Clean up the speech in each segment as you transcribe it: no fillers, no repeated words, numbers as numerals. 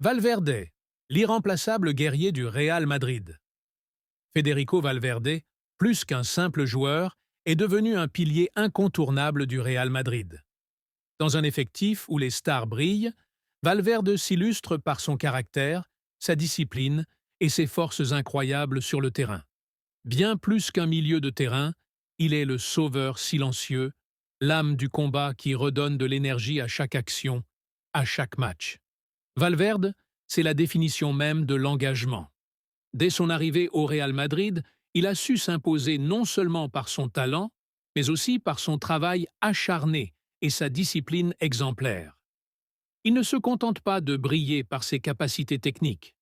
Valverde, l'irremplaçable guerrier du Real Madrid. Federico Valverde, plus qu'un simple joueur, est devenu un pilier incontournable du Real Madrid. Dans un effectif où les stars brillent, Valverde s'illustre par son caractère, sa discipline et ses forces incroyables sur le terrain. Bien plus qu'un milieu de terrain, il est le sauveur silencieux, l'âme du combat qui redonne de l'énergie à chaque action, à chaque match. Valverde, c'est la définition même de l'engagement. Dès son arrivée au Real Madrid, il a su s'imposer non seulement par son talent, mais aussi par son travail acharné et sa discipline exemplaire. Il ne se contente pas de briller par ses capacités techniques.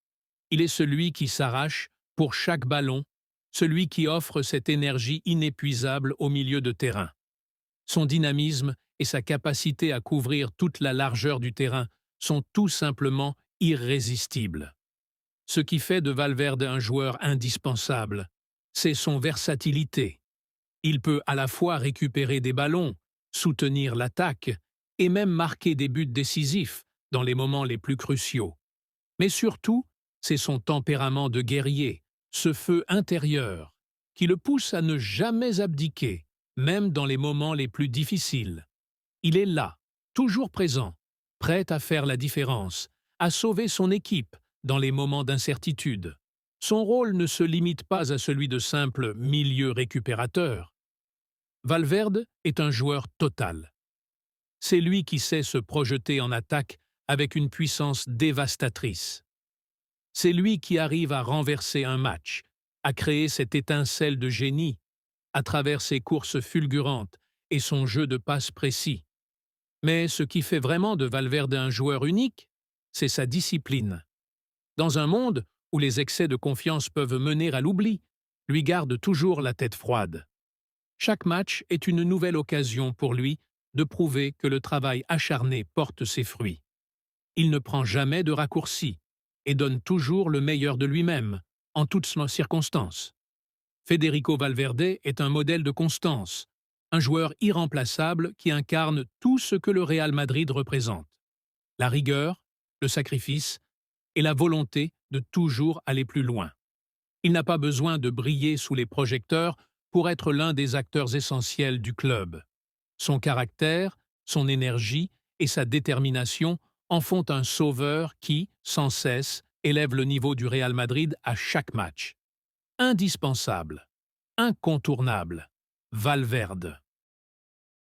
Il est celui qui s'arrache pour chaque ballon, celui qui offre cette énergie inépuisable au milieu de terrain. Son dynamisme et sa capacité à couvrir toute la largeur du terrain sont tout simplement irrésistibles. Ce qui fait de Valverde un joueur indispensable, c'est son versatilité. Il peut à la fois récupérer des ballons, soutenir l'attaque et même marquer des buts décisifs dans les moments les plus cruciaux. Mais surtout, c'est son tempérament de guerrier, ce feu intérieur, qui le pousse à ne jamais abdiquer, même dans les moments les plus difficiles. Il est là, toujours présent, prêt à faire la différence, à sauver son équipe dans les moments d'incertitude. Son rôle ne se limite pas à celui de simple milieu récupérateur. Valverde est un joueur total. C'est lui qui sait se projeter en attaque avec une puissance dévastatrice. C'est lui qui arrive à renverser un match, à créer cette étincelle de génie à travers ses courses fulgurantes et son jeu de passes précis. Mais ce qui fait vraiment de Valverde un joueur unique, c'est sa discipline. Dans un monde où les excès de confiance peuvent mener à l'oubli, lui garde toujours la tête froide. Chaque match est une nouvelle occasion pour lui de prouver que le travail acharné porte ses fruits. Il ne prend jamais de raccourcis et donne toujours le meilleur de lui-même, en toutes circonstances. Federico Valverde est un modèle de constance, un joueur irremplaçable qui incarne tout ce que le Real Madrid représente. La rigueur, le sacrifice et la volonté de toujours aller plus loin. Il n'a pas besoin de briller sous les projecteurs pour être l'un des acteurs essentiels du club. Son caractère, son énergie et sa détermination en font un sauveur qui, sans cesse, élève le niveau du Real Madrid à chaque match. Indispensable, incontournable, Valverde.